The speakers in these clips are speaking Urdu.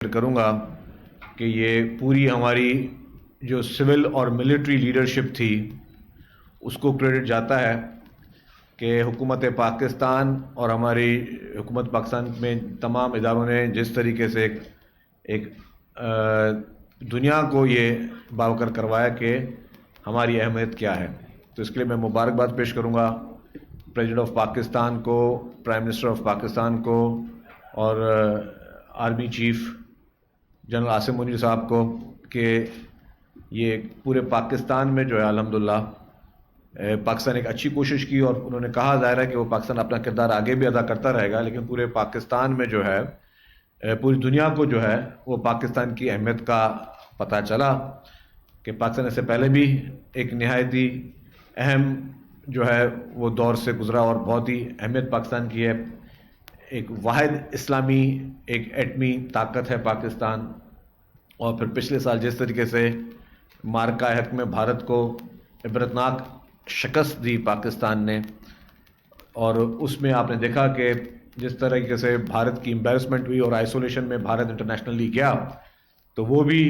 کروں گا کہ یہ پوری ہماری جو سول اور ملٹری لیڈرشپ تھی اس کو کریڈٹ جاتا ہے کہ حکومت پاکستان اور ہماری حکومت پاکستان میں تمام اداروں نے جس طریقے سے ایک دنیا کو یہ باوقر کروایا کہ ہماری اہمیت کیا ہے. تو اس کے لیے میں مبارکباد پیش کروں گا پریزیڈنٹ آف پاکستان کو، پرائم منسٹر آف پاکستان کو اور army chief general Asim Munir صاحب کو کہ یہ پورے پاکستان میں جو ہے الحمدللہ پاکستان ایک اچھی کوشش کی، اور انہوں نے کہا ظاہر ہے کہ وہ پاکستان اپنا کردار آگے بھی ادا کرتا رہے گا، لیکن پورے پاکستان میں جو ہے پوری دنیا کو جو ہے وہ پاکستان کی اہمیت کا پتہ چلا کہ پاکستان اس سے پہلے بھی ایک نہایت ہی اہم جو ہے وہ دور سے گزرا اور بہت ہی اہمیت پاکستان کی ہے. ایک واحد اسلامی ایک ایٹمی طاقت ہے پاکستان، اور پھر پچھلے سال جس طریقے سے معرکہ حق میں بھارت کو عبرتناک شکست دی پاکستان نے، اور اس میں آپ نے دیکھا کہ جس طریقے سے بھارت کی امبیرسمنٹ ہوئی اور آئسولیشن میں بھارت انٹرنیشنلی گیا، تو وہ بھی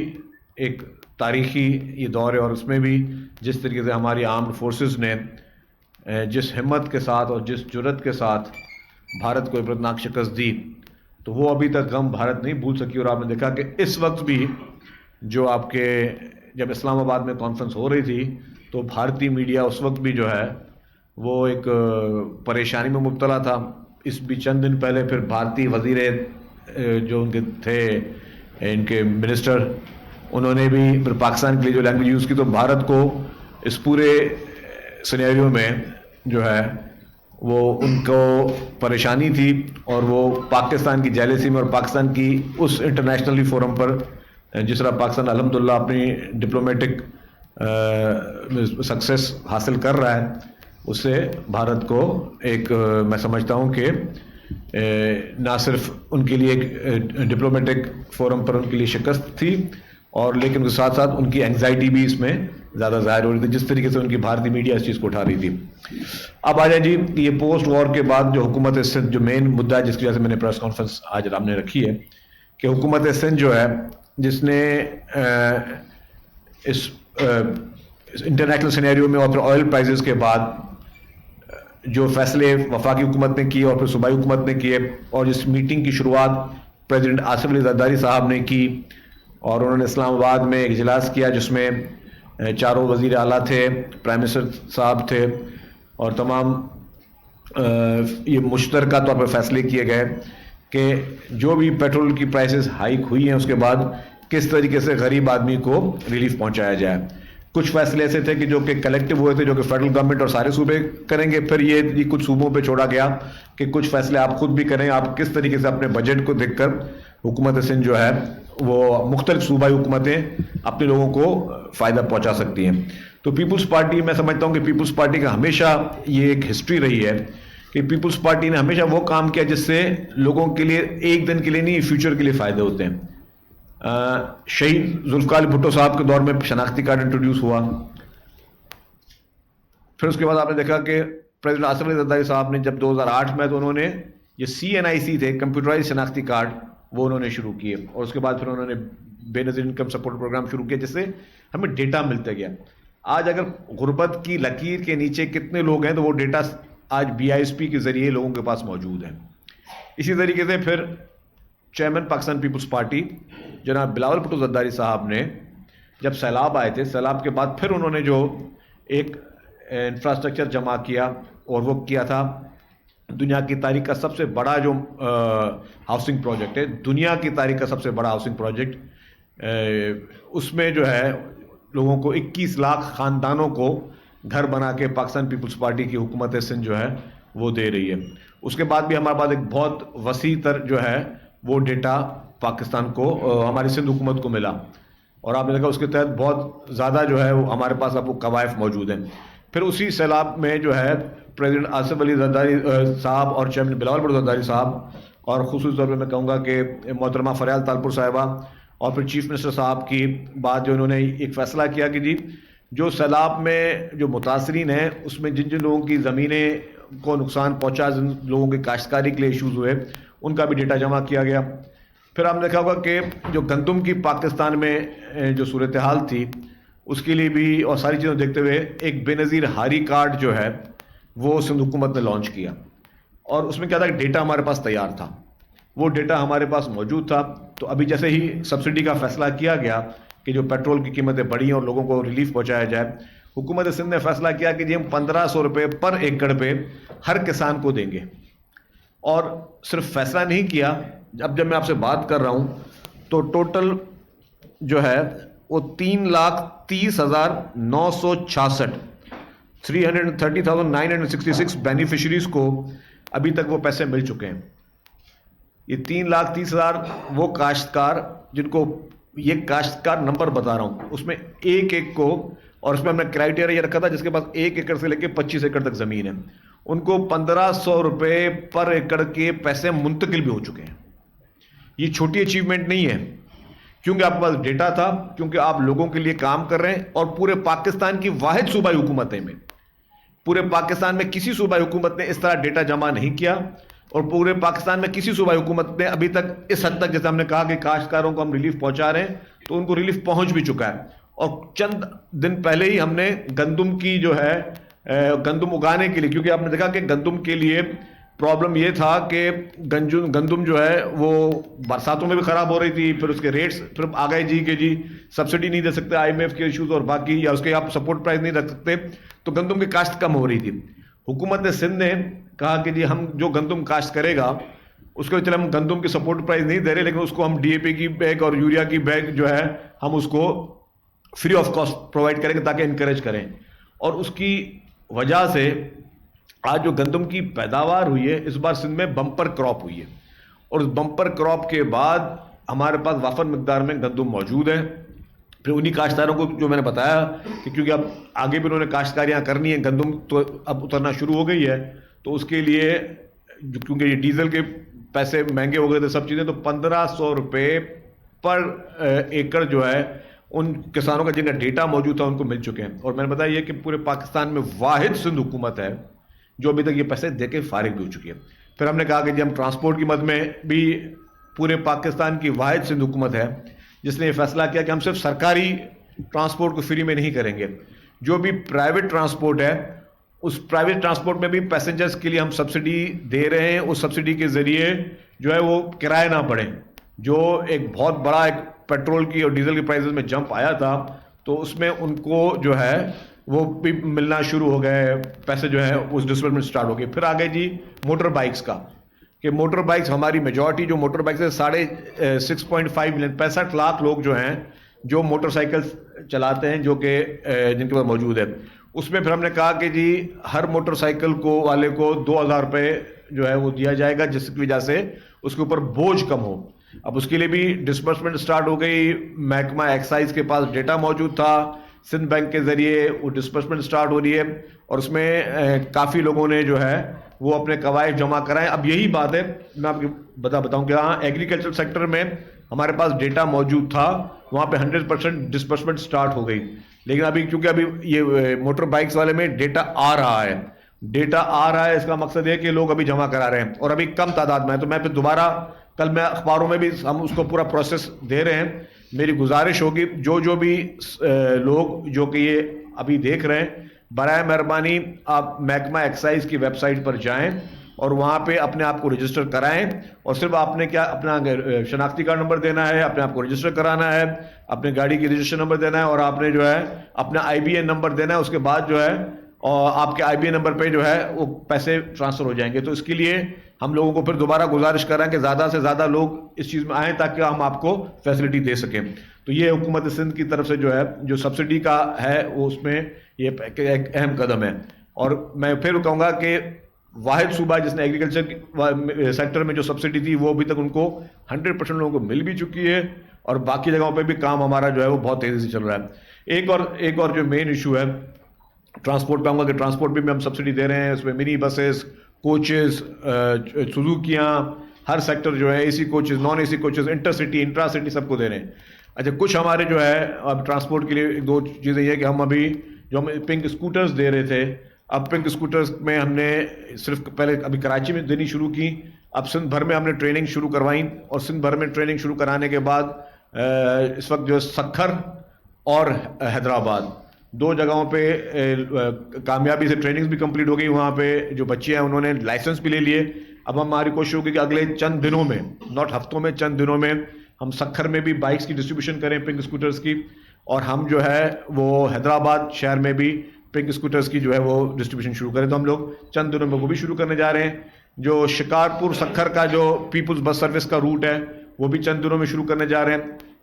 ایک تاریخی یہ دور ہے. اور اس میں بھی جس طریقے سے ہماری آرمڈ فورسز نے جس ہمت کے ساتھ اور جس جرأت کے ساتھ بھارت کو عبرتناک شکست دی، تو وہ ابھی تک غم بھارت نہیں بھول سکی. اور آپ نے دیکھا کہ اس وقت بھی جو آپ کے جب اسلام آباد میں کانفرنس ہو رہی تھی تو بھارتی میڈیا اس وقت بھی جو ہے وہ ایک پریشانی میں مبتلا تھا. اس بھی چند دن پہلے پھر بھارتی وزیر جو ان کے تھے ان کے منسٹر، انہوں نے بھی پھر پاکستان کے لیے جو لینگویج یوز کی، تو بھارت کو اس پورے سینیریو میں جو ہے وہ ان کو پریشانی تھی، اور وہ پاکستان کی جیلیسی میں اور پاکستان کی اس انٹرنیشنلی فورم پر جس طرح پاکستان الحمدللہ اپنی ڈپلومیٹک سکسیس حاصل کر رہا ہے، اس سے بھارت کو ایک میں سمجھتا ہوں کہ نہ صرف ان کے لیے ایک ڈپلومیٹک فورم پر ان کے لیے شکست تھی، اور لیکن اس کے ساتھ ساتھ ان کی انگزائٹی بھی اس میں زیادہ ظاہر ہو رہی تھی جس طریقے سے ان کی بھارتی میڈیا اس چیز کو اٹھا رہی تھی. اب آ جائیں جی یہ پوسٹ وار کے بعد جو حکومت سندھ جو مین مدعا ہے جس کی وجہ سے میں نے پریس کانفرنس آج رام نے رکھی ہے کہ حکومت سندھ جو ہے جس نے اس انٹرنیشنل سینیریو میں اور پھر آئل پرائزز کے بعد جو فیصلے وفاقی حکومت نے کیے اور پھر صوبائی حکومت نے کیے، اور جس میٹنگ کی شروعات پریزیڈنٹ آصف علی زرداری صاحب نے کی، اور انہوں نے اسلام آباد میں ایک اجلاس کیا جس میں چاروں وزیر اعلیٰ تھے، پرائم منسٹر صاحب تھے، اور تمام یہ مشترکہ طور پر فیصلے کیے گئے کہ جو بھی پیٹرول کی پرائسز ہائیک ہوئی ہیں اس کے بعد کس طریقے سے غریب آدمی کو ریلیف پہنچایا جائے. کچھ فیصلے ایسے تھے کہ جو کہ کلیکٹیو ہوئے تھے جو کہ فیڈرل گورنمنٹ اور سارے صوبے کریں گے، پھر یہ کچھ صوبوں پہ چھوڑا گیا کہ کچھ فیصلے آپ خود بھی کریں، آپ کس طریقے سے اپنے بجٹ کو دیکھ کر حکومت سندھ جو ہے وہ مختلف صوبائی حکومتیں اپنے لوگوں کو فائدہ پہنچا سکتی ہیں. تو پیپلز پارٹی میں سمجھتا ہوں کہ پیپلز پارٹی کا ہمیشہ یہ ایک ہسٹری رہی ہے کہ پیپلز پارٹی نے ہمیشہ وہ کام کیا جس سے لوگوں کے لیے ایک دن کے لیے نہیں فیوچر کے لیے فائدے ہوتے ہیں. شہید ذوالفقار علی بھٹو صاحب کے دور میں شناختی کارڈ انٹروڈیوس ہوا، پھر اس کے بعد آپ نے دیکھا کہ پریزیڈنٹ آصف علی زرداری صاحب نے جب 2008 میں تو انہوں نے یہ CNIC تھے کمپیوٹرائز شناختی کارڈ وہ انہوں نے شروع کیے، اور اس کے بعد پھر انہوں نے بے نظیر انکم سپورٹ پروگرام شروع کیا جس سے ہمیں ڈیٹا ملتا گیا. آج اگر غربت کی لکیر کے نیچے کتنے لوگ ہیں تو وہ ڈیٹا آج BISP کے ذریعے لوگوں کے پاس موجود ہے. اسی طریقے سے پھر چیئرمین پاکستان پیپلز پارٹی جناب بلاول بھٹو زرداری صاحب نے جب سیلاب آئے تھے، سیلاب کے بعد پھر انہوں نے جو ایک انفراسٹرکچر جمع کیا، اور وہ کیا تھا دنیا کی تاریخ کا سب سے بڑا جو ہاؤسنگ پروجیکٹ ہے، دنیا کی تاریخ کا سب سے بڑا ہاؤسنگ پروجیکٹ، اس میں جو ہے لوگوں کو 21 لاکھ خاندانوں کو گھر بنا کے پاکستان پیپلز پارٹی کی حکومت سندھ جو ہے وہ دے رہی ہے. اس کے بعد بھی ہمارے پاس ایک بہت وسیع تر جو ہے وہ ڈیٹا پاکستان کو ہماری سندھ حکومت کو ملا، اور آپ نے دیکھا اس کے تحت بہت زیادہ جو ہے وہ ہمارے پاس اب وہ قوائف موجود ہیں. پھر اسی سیلاب میں جو ہے پریزیڈنٹ آصف علی زرداری صاحب اور چیئرمین بلاول بھٹو زرداری صاحب، اور خصوصی طور پہ میں کہوں گا کہ محترمہ فریال تالپور صاحبہ اور پھر چیف منسٹر صاحب کی بات جو انہوں نے ایک فیصلہ کیا کہ جی جو سیلاب میں جو متاثرین ہیں اس میں جن جن لوگوں کی زمینیں کو نقصان پہنچا، جن لوگوں کے کاشتکاری کے لیے ایشوز ہوئے، ان کا بھی ڈیٹا جمع کیا گیا. پھر آپ نے دیکھا ہوگا کہ جو گندم کی پاکستان میں جو صورتحال تھی اس کے لیے بھی اور ساری چیزوں دیکھتے ہوئے ایک بے نظیر ہاری کارڈ جو ہے وہ سندھ حکومت نے لانچ کیا، اور اس میں کیا تھا کہ ڈیٹا ہمارے پاس تیار تھا، وہ ڈیٹا ہمارے پاس موجود تھا. تو ابھی جیسے ہی سبسڈی کا فیصلہ کیا گیا کہ جو پیٹرول کی قیمتیں بڑھی ہیں اور لوگوں کو ریلیف پہنچایا جائے، حکومت سندھ نے فیصلہ کیا کہ جی ہم 1500 روپے پر ایکڑ پہ ہر کسان کو دیں گے. اور صرف فیصلہ نہیں کیا، اب جب میں آپ سے بات کر رہا ہوں تو ٹوٹل جو ہے وہ 3,30,966 330,966 بینیفیشریز کو ابھی تک وہ پیسے مل چکے ہیں. یہ 3,30,000 وہ کاشتکار جن کو یہ کاشتکار نمبر بتا رہا ہوں، اس میں ایک ایک کو، اور اس میں ہم نے کرائٹیریا یہ رکھا تھا جس کے پاس 1 ایکڑ سے لے کے 25 ایکڑ تک زمین ہے، ان کو 1,500 روپے پر ایکڑ کے پیسے منتقل بھی ہو چکے ہیں. یہ چھوٹی اچیومنٹ نہیں ہے، کیونکہ آپ کے پاس ڈیٹا تھا، کیونکہ آپ لوگوں کے لیے کام کر رہے ہیں، اور پورے پاکستان کی واحد صوبائی حکومتیں میں، پورے پاکستان میں کسی صوبائی حکومت نے اس طرح ڈیٹا جمع نہیں کیا، اور پورے پاکستان میں کسی صوبائی حکومت نے ابھی تک اس حد تک، جیسے ہم نے کہا کہ کاشتکاروں کو ہم ریلیف پہنچا رہے ہیں، تو ان کو ریلیف پہنچ بھی چکا ہے. اور چند دن پہلے ہی ہم نے گندم کی جو ہے گندم اگانے کے لیے، کیونکہ آپ نے دیکھا کہ گندم کے لیے پرابلم یہ تھا کہ گندم جو ہے وہ برساتوں میں بھی خراب ہو رہی تھی، پھر اس کے ریٹس پھر آ گئے جی کہ جی سبسڈی نہیں دے سکتے، IMF کے ایشوز اور باقی، یا اس کے آپ سپورٹ پرائز نہیں رکھ سکتے، تو گندم کی کاشت کم ہو رہی تھی. حکومت سندھ نے کہا کہ جی ہم جو گندم کاشت کرے گا اس کو چلے ہم گندم کی سپورٹ پرائز نہیں دے رہے، لیکن اس کو ہم DAP کی بیگ اور یوریا کی بیگ جو ہے ہم اس کو فری آف کاسٹ پرووائڈ کریں گے تاکہ انکریج کریں. اور اس کی وجہ سے آج جو گندم کی پیداوار ہوئی ہے اس بار سندھ میں بمپر کراپ ہوئی ہے، اور اس بمپر کراپ کے بعد ہمارے پاس وافر مقدار میں گندم موجود ہے. پھر انہی کاشتکاروں کو جو میں نے بتایا کہ کیونکہ اب آگے بھی انہوں نے کاشتکاریاں کرنی ہیں، گندم تو اب اترنا شروع ہو گئی ہے، تو اس کے لیے کیونکہ یہ ڈیزل کے پیسے مہنگے ہو گئے تھے سب چیزیں، تو 1,500 روپے پر ایکڑ جو ہے ان کسانوں کا جن کا ڈیٹا موجود تھا ان کو مل چکے ہیں. اور میں نے بتایا یہ کہ پورے پاکستان میں واحد سندھ حکومت ہے جو ابھی تک یہ پیسے دے کے فارغ بھی ہو چکی ہے. پھر ہم نے کہا کہ جی ہم ٹرانسپورٹ کی مد میں بھی پورے پاکستان کی واحد سندھ حکومت ہے جس نے یہ فیصلہ کیا کہ ہم صرف سرکاری ٹرانسپورٹ کو فری میں نہیں کریں گے، جو بھی پرائیویٹ ٹرانسپورٹ ہے اس پرائیویٹ ٹرانسپورٹ میں بھی پیسنجرز کے لیے ہم سبسڈی دے رہے ہیں. اس سبسڈی کے ذریعے جو ہے وہ کرایہ نہ پڑے، جو ایک بہت بڑا ایک پیٹرول کی اور ڈیزل کی پرائزز میں جمپ آیا تھا، تو اس میں ان کو جو ہے وہ بھی ملنا شروع ہو گئے، پیسے جو ہے اس ڈسبرسمنٹ سٹارٹ ہو گئے. پھر آگے جی موٹر بائکس کا، کہ موٹر بائکس ہماری میجورٹی جو موٹر بائکس ہے 6.5 ملین 65 لاکھ لوگ جو ہیں جو موٹر سائیکل چلاتے ہیں، جو کہ جن کے پاس موجود ہے. اس میں پھر ہم نے کہا کہ جی ہر موٹر سائیکل کو والے کو 2,000 روپے جو ہے وہ دیا جائے گا، جس کی وجہ سے اس کے اوپر بوجھ کم ہو. اب اس کے لیے بھی ڈسبرسمنٹ سٹارٹ ہو گئی، محکمہ ایکسائز کے پاس ڈیٹا موجود تھا، سندھ بینک کے ذریعے وہ ڈسبرسمنٹ سٹارٹ ہو رہی ہے، اور اس میں کافی لوگوں نے جو ہے وہ اپنے قوائد جمع کرائیں. اب یہی بات ہے، میں آپ کو بتاؤں کہ ہاں ایگریکلچر سیکٹر میں ہمارے پاس ڈیٹا موجود تھا، وہاں پہ 100% ڈسبرسمنٹ سٹارٹ ہو گئی. لیکن ابھی کیونکہ ابھی یہ موٹر بائکس والے میں ڈیٹا آ رہا ہے، اس کا مقصد ہے کہ لوگ ابھی جمع کرا رہے ہیں اور ابھی کم تعداد میں ہے. تو میں پھر دوبارہ کل میں اخباروں میں بھی ہم اس کو پورا پروسیس دے رہے ہیں. میری گزارش ہوگی جو بھی لوگ جو کہ یہ ابھی دیکھ رہے ہیں، برائے مہربانی آپ محکمہ ایکسائز کی ویب سائٹ پر جائیں اور وہاں پہ اپنے آپ کو رجسٹر کرائیں، اور صرف آپ نے کیا اپنا شناختی کارڈ نمبر دینا ہے، اپنے آپ کو رجسٹر کرانا ہے، اپنے گاڑی کی رجسٹریشن نمبر دینا ہے، اور آپ نے جو ہے اپنا IBN نمبر دینا ہے. اس کے بعد جو ہے اور آپ کے IBN نمبر پہ جو ہے وہ پیسے ٹرانسفر ہو جائیں گے. تو اس کے لیے ہم لوگوں کو پھر دوبارہ گزارش کر رہے ہیں کہ زیادہ سے زیادہ لوگ اس چیز میں آئیں تاکہ ہم آپ کو فیسلٹی دے سکیں. تو یہ حکومت سندھ کی طرف سے جو ہے جو سبسڈی کا ہے وہ اس میں یہ ایک اہم قدم ہے. اور میں پھر کہوں گا کہ واحد صوبہ جس نے ایگریکلچر سیکٹر میں جو سبسڈی تھی وہ ابھی تک ان کو 100% لوگوں کو مل بھی چکی ہے، اور باقی جگہوں پہ بھی کام ہمارا جو ہے وہ بہت تیزی سے چل رہا ہے. ایک اور جو مین ایشو ہے ٹرانسپورٹ پہ آؤں گا کہ ٹرانسپورٹ بھی ہم سبسڈی دے رہے ہیں. اس میں منی بسز، کوچز، سوزوکیاں، ہر سیکٹر جو ہے AC coaches, non AC coaches, inter city, intra city سب کو دے رہے ہیں. اچھا کچھ ہمارے جو ہے اب ٹرانسپورٹ کے لیے ایک دو چیزیں یہ کہ ہم ابھی جو ہم پنک اسکوٹرز دے رہے تھے، اب پنک اسکوٹرز میں ہم نے صرف پہلے ابھی کراچی میں دینی شروع کی، اب سندھ بھر میں ہم نے ٹریننگ شروع کروائیں, اور سندھ بھر میں ٹریننگ شروع کرانے کے بعد اس وقت جو سکھر اور حیدرآباد دو جگہوں پہ کامیابی سے ٹریننگز بھی کمپلیٹ ہو گئی. وہاں پہ جو بچے ہیں انہوں نے لائسنس بھی لے لیے. اب ہماری کوشش ہوگی کہ اگلے چند دنوں میں, ناٹ ہفتوں میں, چند دنوں میں ہم سکھر میں بھی بائکس کی ڈسٹریبیوشن کریں, پنک اسکوٹرز کی, اور ہم جو ہے وہ حیدرآباد شہر میں بھی پنک اسکوٹرز کی جو ہے وہ ڈسٹریبیوشن شروع کریں. تو ہم لوگ چند دنوں میں وہ بھی شروع کرنے جا رہے ہیں. جو شکارپور سکھر کا جو پیپلز بس سروس کا روٹ ہے وہ بھی چند دنوں میں شروع کرنے جا رہے ہیں.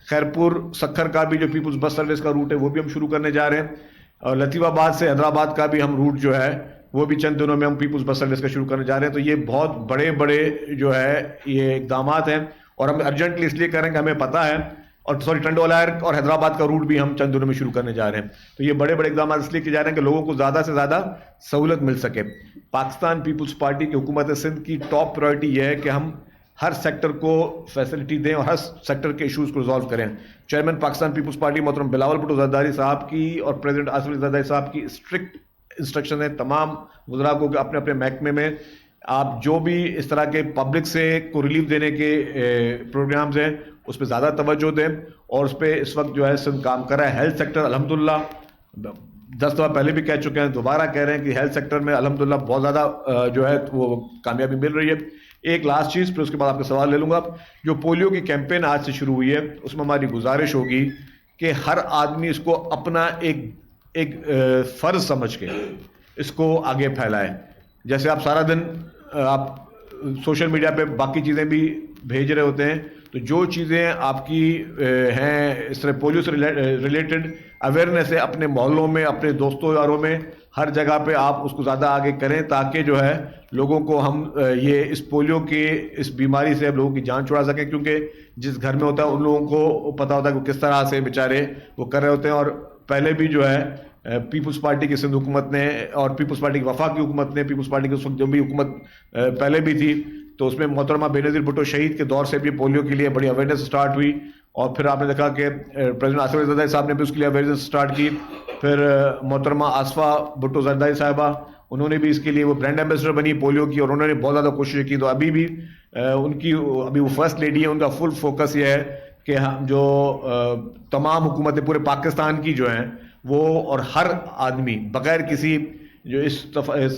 خیرپور سکھر کا بھی جو پیپلز بس سروس کا روٹ ہے وہ بھی ہم شروع کرنے جا رہے ہیں. اور لطیف آباد سے حیدرآباد کا بھی ہم روٹ جو ہے وہ بھی چند دنوں میں ہم پیپلز بس سروس کا شروع کرنے جا رہے ہیں. تو یہ بہت بڑے بڑے جو ہے یہ اقدامات ہیں, اور ہم ارجنٹلی اس لیے کریں کہ ہمیں پتہ ہے, اور ٹنڈوالہ اور حیدرآباد کا روٹ بھی ہم چند دنوں میں شروع کرنے جا رہے ہیں. تو یہ بڑے بڑے اقدامات اس لیے کیے جا رہے ہیں کہ لوگوں کو زیادہ سے زیادہ سہولت مل سکے. پاکستان پیپلز پارٹی کی حکومت سندھ کی ٹاپ پرائرٹی یہ ہے کہ ہم ہر سیکٹر کو فیسلٹی دیں اور ہر سیکٹر کے ایشوز کو ریزالو کریں. چیئرمین پاکستان پیپلز پارٹی محترم بلاول بھٹو زرداری صاحب کی اور پریزیڈنٹ آصف علی زرداری صاحب کی اسٹرکٹ انسٹرکشن ہے تمام وزراء کو کہ اپنے اپنے محکمے میں آپ جو بھی اس طرح کے پبلک سے کو ریلیف دینے کے پروگرامز ہیں اس پہ زیادہ توجہ دیں. اور اس پہ اس وقت جو ہے سندھ کام کر رہا ہے. ہیلتھ سیکٹر الحمدللہ 10 دفعہ پہلے بھی کہہ چکے ہیں, دوبارہ کہہ رہے ہیں کہ ہیلتھ سیکٹر میں الحمدللہ بہت زیادہ جو ہے وہ کامیابی مل رہی ہے. ایک لاسٹ چیز, پھر اس کے بعد آپ کا سوال لے لوں گا. جو پولیو کی کیمپین آج سے شروع ہوئی ہے اس میں ہماری گزارش ہوگی کہ ہر آدمی اس کو اپنا ایک فرض سمجھ کے اس کو آگے پھیلائے. جیسے آپ سارا دن آپ سوشل میڈیا پہ باقی چیزیں بھی بھیج رہے ہوتے ہیں, تو جو چیزیں آپ کی ہیں اس طرح پولیو سے ریلیٹڈ اویئرنیس ہے اپنے محلوں میں, اپنے دوستوں یاروں میں, ہر جگہ پہ آپ اس کو زیادہ آگے کریں تاکہ جو ہے لوگوں کو ہم یہ اس پولیو کے اس بیماری سے لوگوں کی جان چھڑا سکیں. کیونکہ جس گھر میں ہوتا ہے ان لوگوں کو پتہ ہوتا ہے کہ کس طرح سے بیچارے وہ کر رہے ہوتے ہیں. اور پہلے بھی جو ہے پیپلز پارٹی کی سندھ حکومت نے اور پیپلز پارٹی کی وفاقی حکومت نے, پیپلز پارٹی کی جو بھی حکومت پہلے بھی تھی, تو اس میں محترمہ بینظیر بھٹو شہید کے دور سے بھی پولیو کے لیے بڑی اویئرنیس اسٹارٹ ہوئی. اور پھر آپ نے دیکھا کہ پریزیڈنٹ آصف علی زرداری صاحب نے بھی اس کے لیے اویئرنیس اسٹارٹ کی. پھر محترمہ آصفہ بھٹو زرداری صاحبہ انہوں نے بھی اس کے لیے وہ برانڈ ایمبیسڈر بنی پولیو کی, اور انہوں نے بہت زیادہ کوششیں کی. تو ابھی بھی ان کی ابھی وہ فرسٹ لیڈی ہے, ان کا فل فوکس یہ ہے کہ ہم جو تمام حکومتیں پورے پاکستان کی جو ہیں وہ, اور ہر آدمی بغیر کسی جو اس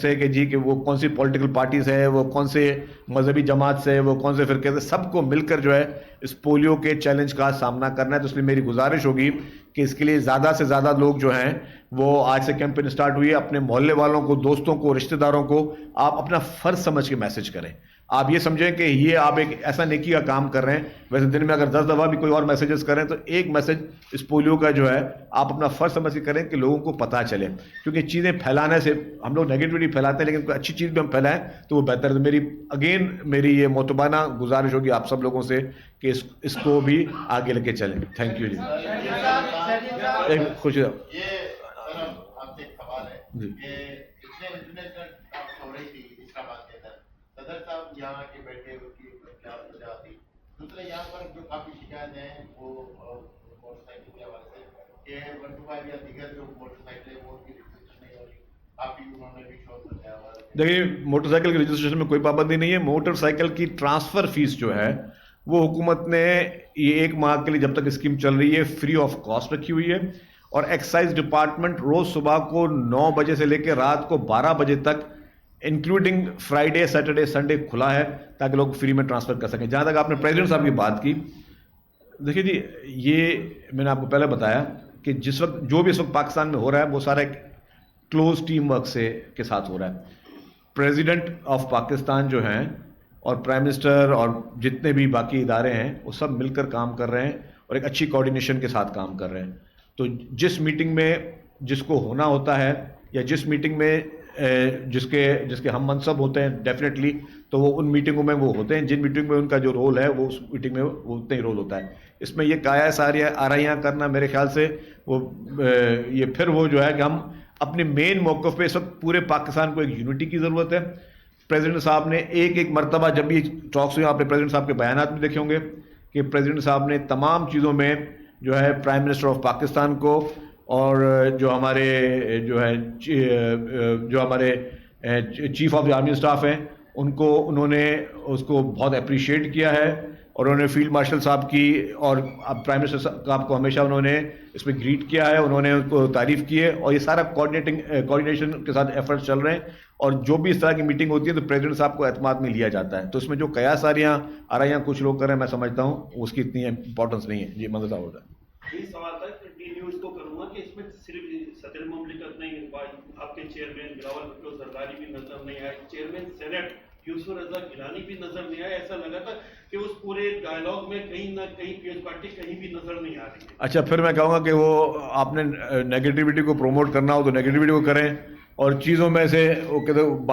سے کہ جی کہ وہ کون سی پولیٹیکل پارٹیز ہے, وہ کون سے مذہبی جماعت سے, وہ کون سے فرقے سے, سب کو مل کر جو ہے اس پولیو کے چیلنج کا سامنا کرنا ہے. تو اس لیے میری گزارش ہوگی کہ اس کے لیے زیادہ سے زیادہ لوگ جو ہیں وہ آج سے کیمپین اسٹارٹ ہوئی ہے, اپنے محلے والوں کو, دوستوں کو, رشتہ داروں کو آپ اپنا فرض سمجھ کے میسج کریں. آپ یہ سمجھیں کہ یہ آپ ایک ایسا نیکی کا کام کر رہے ہیں. ویسے دن میں اگر 10 دفعہ بھی کوئی اور میسیجز کریں تو ایک میسج اس پولیو کا جو ہے آپ اپنا فرض سمجھ کے کریں کہ لوگوں کو پتہ چلے. کیونکہ چیزیں پھیلانے سے ہم لوگ نیگیٹیوٹی پھیلاتے ہیں, لیکن کوئی اچھی چیز بھی ہم پھیلائیں تو وہ بہتر ہے. میری یہ معتبانہ گزارش ہوگی آپ سب لوگوں سے کہ اس کو بھی آگے لے کے چلیں. تھینک یو جی. خوش جی. صدر صاحب یہاں کے بیٹھے کی کیا وجہ تھی. دوسرے یہاں پر جو کافی شکایت ہیں وہ موٹر سائیکل کے حوالے سے کہ 125 یا دیگر جو موٹر سائیکل ہے وہ ان کی رجسٹریشن نہیں ہو رہی. کافی انہوں نے بھی شور بتایا ہوا ہے. دیکھیے موٹر سائیکل کی رجسٹریشن میں کوئی پابندی نہیں ہے. موٹر سائیکل کی ٹرانسفر فیس جو ہے وہ حکومت نے یہ 1 ماہ کے لیے جب تک اسکیم چل رہی ہے فری آف کاسٹ رکھی ہوئی ہے. اور ایکسائز ڈپارٹمنٹ روز صبح کو 9 بجے سے لے کے رات کو 12 بجے تک انکلوڈنگ فرائیڈے, سیٹرڈے, سنڈے کھلا ہے تاکہ لوگ فری میں ٹرانسفر کر سکیں. جہاں تک آپ نے پریزیڈنٹ صاحب کی بات کی, دیکھیے جی یہ میں نے آپ کو پہلے بتایا کہ جس وقت جو بھی اس وقت پاکستان میں ہو رہا ہے وہ سارا ایک کلوز ٹیم ورک کے ساتھ ہو رہا ہے. پریزیڈنٹ آف پاکستان جو ہیں اور پرائم منسٹر اور جتنے بھی باقی ادارے ہیں وہ سب مل کر کام کر رہے ہیں اور ایک اچھی کوآرڈینیشن کے ساتھ کام کر رہے ہیں. تو جس میٹنگ میں جس کو ہونا ہوتا ہے یا جس میٹنگ میں جس کے ہم منصب ہوتے ہیں ڈیفینیٹلی تو وہ ان میٹنگوں میں وہ ہوتے ہیں. جن میٹنگ میں ان کا جو رول ہے وہ اس میٹنگ میں وہ اتنا ہی رول ہوتا ہے. اس میں یہ کایا ساریاں آرائیاں کرنا میرے خیال سے وہ یہ پھر وہ جو ہے کہ ہم اپنے مین موقف پہ اس وقت پورے پاکستان کو ایک یونٹی کی ضرورت ہے. پریزیڈنٹ صاحب نے ایک مرتبہ جب بھی ٹاکس ہوئی آپ نے پریزیڈنٹ صاحب کے بیانات میں دیکھے ہوں گے کہ پریزیڈنٹ صاحب نے تمام چیزوں میں جو ہے پرائم منسٹر آف پاکستان کو اور جو ہمارے chief of the army staff ہیں ان کو انہوں نے اس کو بہت اپریشیٹ کیا ہے اور انہوں نے فیلڈ مارشل صاحب کی اور پرائم منسٹر صاحب کو ہمیشہ انہوں نے اس میں گریٹ کیا ہے, انہوں نے ان کو تعریف کی ہے, اور یہ سارا کوآرڈینیشن کے ساتھ ایفرٹس چل رہے ہیں, اور جو بھی اس طرح کی میٹنگ ہوتی ہے تو پریزیڈنٹ صاحب کو اعتماد میں لیا جاتا ہے. تو اس میں جو قیاس آراریاں کچھ لوگ کر رہے ہیں, میں سمجھتا ہوں اس کی اتنی امپورٹنس نہیں ہے. جی منظر صاحب ہوتا ہے. یہی سوال تھا کہ ڈی نیوز کو کروں گا کہ اس میں صرف صدر مملکت نہیں, آپ کے چیئرمین بلاول بھٹو زرداری بھی نظر نہیں آئے, چیئرمین سینٹ یوسف رضا گیلانی بھی نظر نہیں آئے. ایسا لگا تھا کہ اس پورے ڈائلاگ میں کہیں نہ کہیں پیپلز پارٹی کہیں بھی نظر نہیں آ رہی ہے. اچھا, پھر میں کہوں گا کہ وہ آپ نے نیگیٹیوٹی کو پروموٹ کرنا ہو تو نیگیٹیوٹی کو کریں, اور چیزوں میں سے وہ کہتے